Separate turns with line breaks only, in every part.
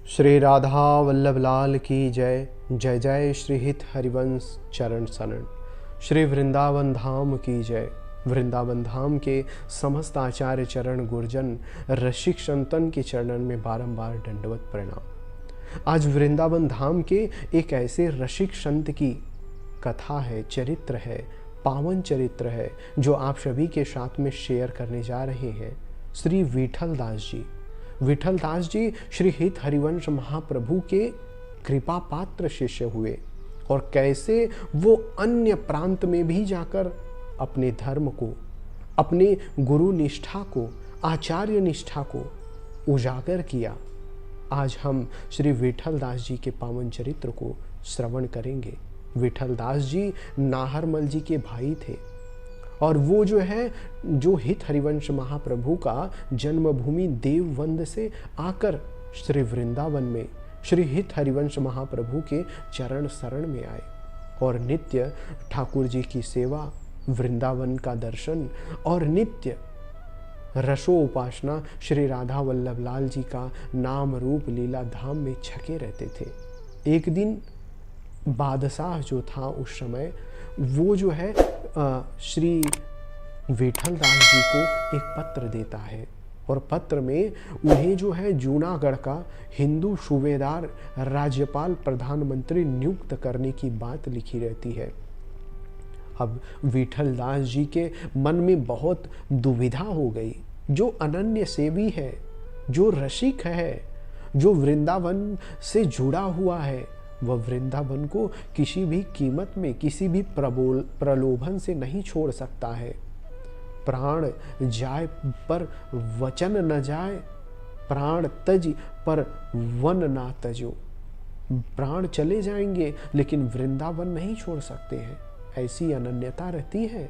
श्री राधा वल्लभ लाल की जय। जय जय श्री हित हरिवंश चरण शरण। श्री वृंदावन धाम की जय। वृंदावन धाम के समस्त आचार्य चरण गुरजन रसिक संतन के चरणन में बारंबार दंडवत प्रणाम। आज वृंदावन धाम के एक ऐसे रसिक संत की कथा है, चरित्र है, पावन चरित्र है, जो आप सभी के साथ में शेयर करने जा रहे हैं। श्री विठल दास जी। विठल दास जी श्री हित हरिवंश महाप्रभु के कृपा पात्र शिष्य हुए और कैसे वो अन्य प्रांत में भी जाकर अपने धर्म को, अपने गुरु निष्ठा को, आचार्य निष्ठा को उजागर किया। आज हम श्री विठल दास जी के पावन चरित्र को श्रवण करेंगे। विठल दास जी नाहरमल जी के भाई थे और वो जो हित हरिवंश महाप्रभु का जन्मभूमि देववंद से आकर श्री वृंदावन में श्री हित हरिवंश महाप्रभु के चरण शरण में आए और नित्य ठाकुर जी की सेवा, वृंदावन का दर्शन और नित्य रसो उपासना श्री राधा वल्लभ लाल जी का नाम रूप लीला धाम में छके रहते थे। एक दिन बादशाह जो था उस समय, वो श्री विठल दास जी को एक पत्र देता है और पत्र में उन्हें जूनागढ़ का हिंदू सूबेदार, राज्यपाल, प्रधानमंत्री नियुक्त करने की बात लिखी रहती है। अब विठल दास जी के मन में बहुत दुविधा हो गई। जो अनन्य सेवी है, जो रसिक है, जो वृंदावन से जुड़ा हुआ है, वह वृंदावन को किसी भी कीमत में, किसी भी प्रलोभन से नहीं छोड़ सकता है। प्राण जाए पर वचन न जाए, प्राण तज पर वन ना तजो। प्राण चले जाएंगे लेकिन वृंदावन नहीं छोड़ सकते हैं। ऐसी अनन्यता रहती है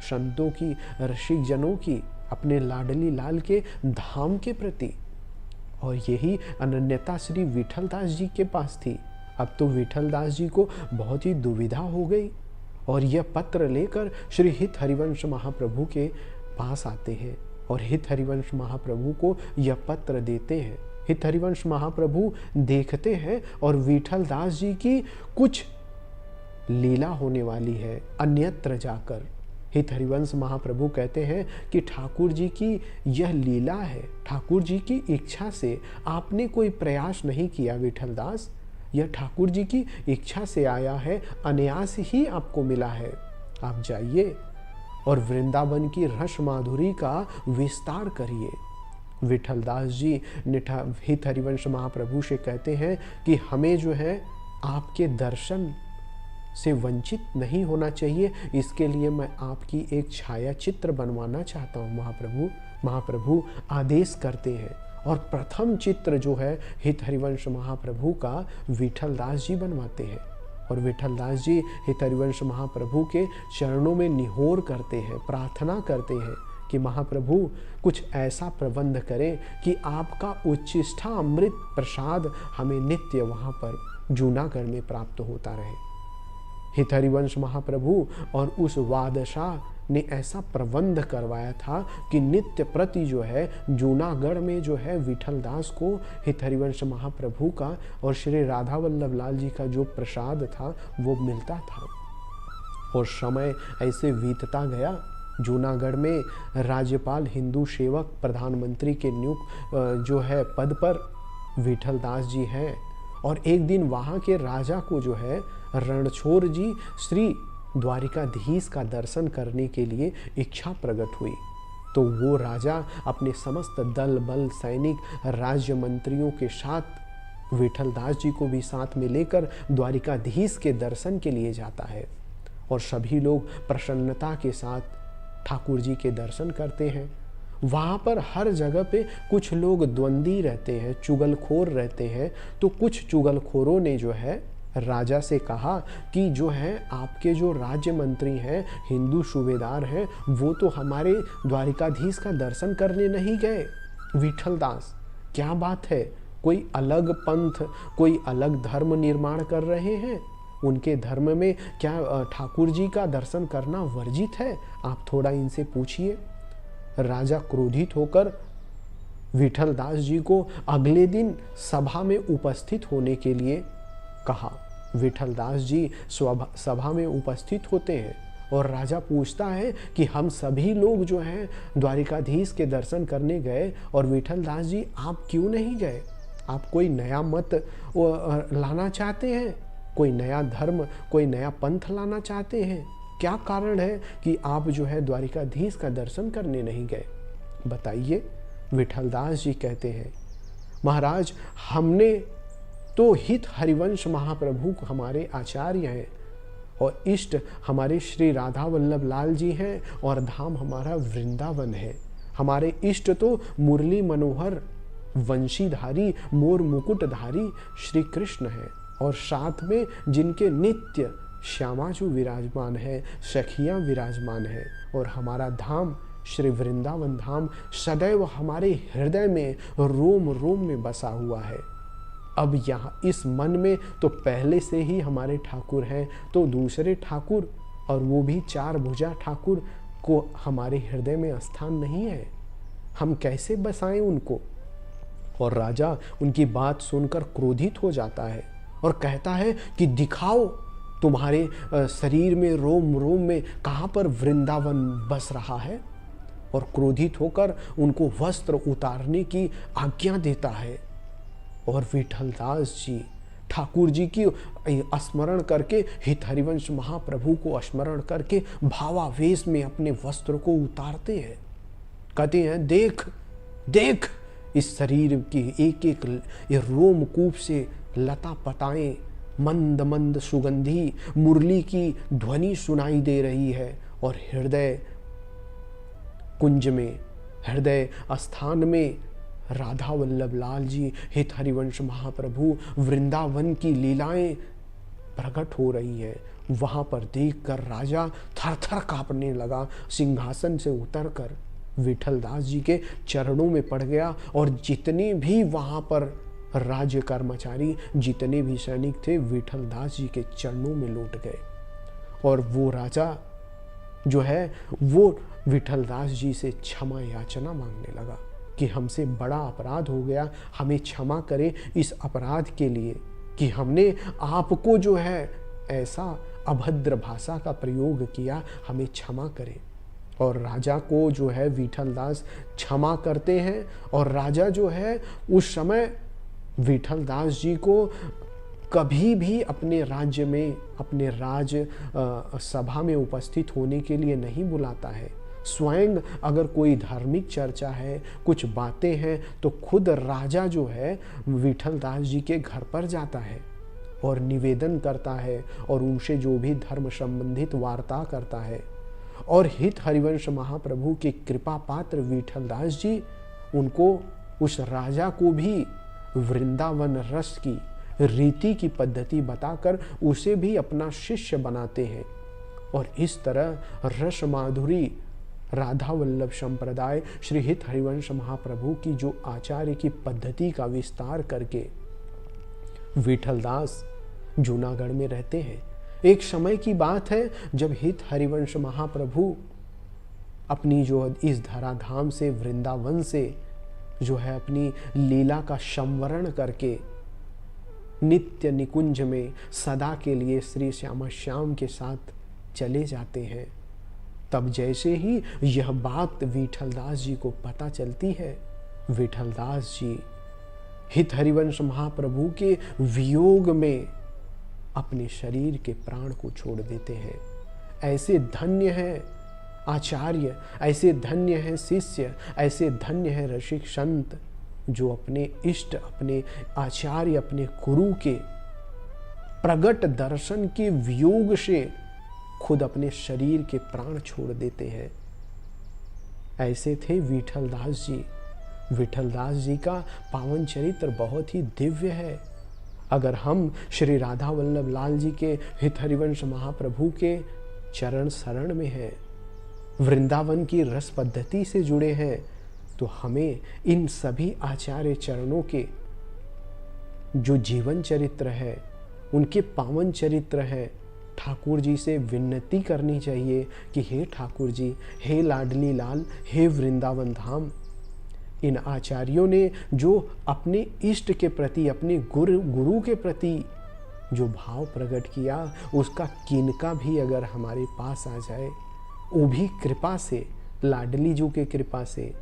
संतों की, रसिक जनों की अपने लाडली लाल के धाम के प्रति। और यही अनन्यता श्री विठल दास जी के पास थी। अब तो विठल दास जी को बहुत ही दुविधा हो गई और यह पत्र लेकर श्री हित हरिवंश महाप्रभु के पास आते हैं और हित हरिवंश महाप्रभु को यह पत्र देते हैं। हित हरिवंश महाप्रभु देखते हैं और विठल दास जी की कुछ लीला होने वाली है अन्यत्र जाकर। हित हरिवंश महाप्रभु कहते हैं कि ठाकुर जी की यह लीला है, ठाकुर जी की इच्छा से आपने कोई प्रयास नहीं किया विठल दास, यह ठाकुर जी की इच्छा से आया है, अनायास ही आपको मिला है। आप जाइए और वृंदावन की रस माधुरी का विस्तार करिए। विठल दास जी हित हरिवंश महाप्रभु से कहते हैं कि हमें आपके दर्शन से वंचित नहीं होना चाहिए, इसके लिए मैं आपकी एक छाया चित्र बनवाना चाहता हूँ महाप्रभु। महाप्रभु आदेश करते हैं और प्रथम चित्र हित हरिवंश महाप्रभु का विठल दास जी बनवाते हैं और विठल दास जी हित हरिवंश महाप्रभु के चरणों में निहोर करते हैं, प्रार्थना करते हैं कि महाप्रभु कुछ ऐसा प्रबंध करें कि आपका उच्छिष्टा अमृत प्रसाद हमें नित्य वहाँ पर जूनागढ़ में प्राप्त होता रहे। हित हरिवंश महाप्रभु और उस बादशाह ने ऐसा प्रबंध करवाया था कि नित्य प्रति जूनागढ़ में विठल दास को हित हरिवंश महाप्रभु का और श्री राधा वल्लभ लाल जी का जो प्रसाद था वो मिलता था। और समय ऐसे बीतता गया। जूनागढ़ में राज्यपाल, हिंदू सेवक, प्रधानमंत्री के नियुक्त पद पर विठल दास जी हैं और एक दिन वहाँ के राजा को रणछोड़ जी श्री द्वारिकाधीश का दर्शन करने के लिए इच्छा प्रकट हुई। तो वो राजा अपने समस्त दल बल, सैनिक, राज्य मंत्रियों के साथ विठल दास जी को भी साथ में लेकर द्वारिकाधीश के दर्शन के लिए जाता है और सभी लोग प्रसन्नता के साथ ठाकुर जी के दर्शन करते हैं। वहाँ पर हर जगह पे कुछ लोग द्वंद्वी रहते हैं, चुगलखोर रहते हैं। तो कुछ चुगलखोरों ने राजा से कहा कि आपके जो राज्य मंत्री हैं, हिंदू सूबेदार हैं, वो तो हमारे द्वारिकाधीश का दर्शन करने नहीं गए। विठल दास, क्या बात है? कोई अलग पंथ, कोई अलग धर्म निर्माण कर रहे हैं? उनके धर्म में क्या ठाकुर जी का दर्शन करना वर्जित है? आप थोड़ा इनसे पूछिए। राजा क्रोधित होकर विठल दास जी को अगले दिन सभा में उपस्थित होने के लिए कहा। विठल दास जी सभा में उपस्थित होते हैं और राजा पूछता है कि हम सभी लोग जो हैं द्वारिकाधीश के दर्शन करने गए और विठल दास जी आप क्यों नहीं गए? आप कोई नया मत लाना चाहते हैं, कोई नया धर्म, कोई नया पंथ लाना चाहते हैं? क्या कारण है कि आप जो है द्वारिकाधीश का दर्शन करने नहीं गए? बताइए। विठल दास जी कहते हैं, महाराज हमने तो हित हरिवंश महाप्रभु हमारे आचार्य हैं और इष्ट हमारे श्री राधा वल्लभ लाल जी हैं और धाम हमारा वृंदावन है। हमारे इष्ट तो मुरली मनोहर वंशीधारी मोर मुकुटधारी श्री कृष्ण है और साथ में जिनके नित्य श्यामाजू विराजमान है, सखियाँ विराजमान है और हमारा धाम श्री वृंदावन धाम सदैव हमारे हृदय में रोम रोम में बसा हुआ है। अब यहाँ इस मन में तो पहले से ही हमारे ठाकुर हैं, तो दूसरे ठाकुर और वो भी चार भुजा ठाकुर को हमारे हृदय में स्थान नहीं है। हम कैसे बसाएं उनको? और राजा उनकी बात सुनकर क्रोधित हो जाता है और कहता है कि दिखाओ तुम्हारे शरीर में रोम रोम में कहाँ पर वृंदावन बस रहा है। और क्रोधित होकर उनको वस्त्र उतारने की आज्ञा देता है। और विठल दास जी ठाकुर जी की स्मरण करके, हित हरिवंश महाप्रभु को स्मरण करके भावावेश में अपने वस्त्र को उतारते हैं। कहते हैं देख देख इस शरीर की एक एक रोमकूप से लता पताएं मंद मंद सुगंधी मुरली की ध्वनि सुनाई दे रही है और हृदय कुंज में, हृदय स्थान में राधा वल्लभ लाल जी हित हरिवंश महाप्रभु वृंदावन की लीलाएं प्रकट हो रही है। वहां पर देखकर राजा थर थर कांपने लगा, सिंहासन से उतरकर विठल दास जी के चरणों में पड़ गया और जितने भी वहां पर राज्य कर्मचारी, जितने भी सैनिक थे, विठल दास जी के चरणों में लौट गए। और वो राजा जो है वो विठल दास जी से क्षमा याचना मांगने लगा कि हमसे बड़ा अपराध हो गया, हमें क्षमा करें इस अपराध के लिए कि हमने आपको जो है ऐसा अभद्र भाषा का प्रयोग किया, हमें क्षमा करें। और राजा को जो है विठल दास क्षमा करते हैं और राजा जो है उस समय विठल दास जी को कभी भी अपने राज्य में, अपने राज सभा में उपस्थित होने के लिए नहीं बुलाता है। स्वयं अगर कोई धार्मिक चर्चा है, कुछ बातें हैं, तो खुद राजा जो है विठल दास जी के घर पर जाता है और निवेदन करता है और उनसे जो भी धर्म संबंधित वार्ता करता है। और हित हरिवंश महाप्रभु के कृपा पात्र विठल दास जी उनको, उस राजा को भी वृंदावन रस की रीति की पद्धति बताकर उसे भी अपना शिष्य बनाते हैं। और इस तरह रस माधुरी राधा वल्लभ संप्रदाय श्री हित हरिवंश महाप्रभु की जो आचार्य की पद्धति का विस्तार करके विठल दास जूनागढ़ में रहते हैं। एक समय की बात है जब हित हरिवंश महाप्रभु अपनी जो इस धराधाम से, वृंदावन से जो है अपनी लीला का संवरण करके नित्य निकुंज में सदा के लिए श्री श्यामा श्याम के साथ चले जाते हैं। तब जैसे ही यह बात विठल दास जी को पता चलती है, विठल दास जी हित हरिवंश महाप्रभु के वियोग में अपने शरीर के प्राण को छोड़ देते हैं। ऐसे धन्य है आचार्य, ऐसे धन्य है शिष्य, ऐसे धन्य है रसिक संत जो अपने इष्ट, अपने आचार्य, अपने गुरु के प्रगट दर्शन के वियोग से खुद अपने शरीर के प्राण छोड़ देते हैं। ऐसे थे विठल दास जी। विठल दास जी का पावन चरित्र बहुत ही दिव्य है। अगर हम श्री राधा वल्लभ लाल जी के हित हरिवंश महाप्रभु के चरण शरण में हैं, वृंदावन की रस पद्धति से जुड़े हैं, तो हमें इन सभी आचार्य चरणों के जो जीवन चरित्र है, उनके पावन चरित्र है, ठाकुर जी से विनती करनी चाहिए कि हे ठाकुर जी, हे लाडली लाल, हे वृंदावन धाम, इन आचार्यों ने जो अपने इष्ट के प्रति, अपने गुरु के प्रति जो भाव प्रकट किया, उसका किनका भी अगर हमारे पास आ जाए, वो भी कृपा से, लाडली जी के कृपा से,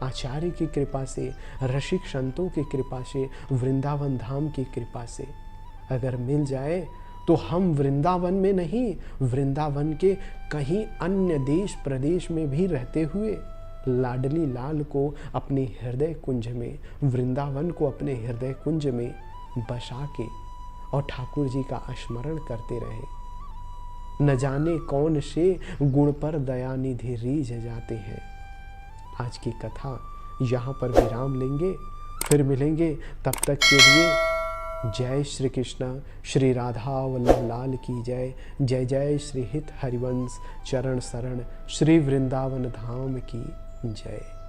आचार्य की कृपा से, रसिक संतों की कृपा से, वृंदावन धाम की कृपा से अगर मिल जाए, तो हम वृंदावन में नहीं, वृंदावन के कहीं अन्य देश प्रदेश में भी रहते हुए लाडली लाल को अपने हृदय कुंज में, वृंदावन को अपने हृदय कुंज में बसा के और ठाकुर जी का स्मरण करते रहे। न जाने कौन से गुण पर दया निधि रीझ जाते हैं। आज की कथा यहाँ पर विराम लेंगे, फिर मिलेंगे। तब तक के लिए जय श्री कृष्ण, श्री राधा वल्लभ लाल की जय। जय जय श्री हित हरिवंश चरण शरण, श्री वृंदावन धाम की जय।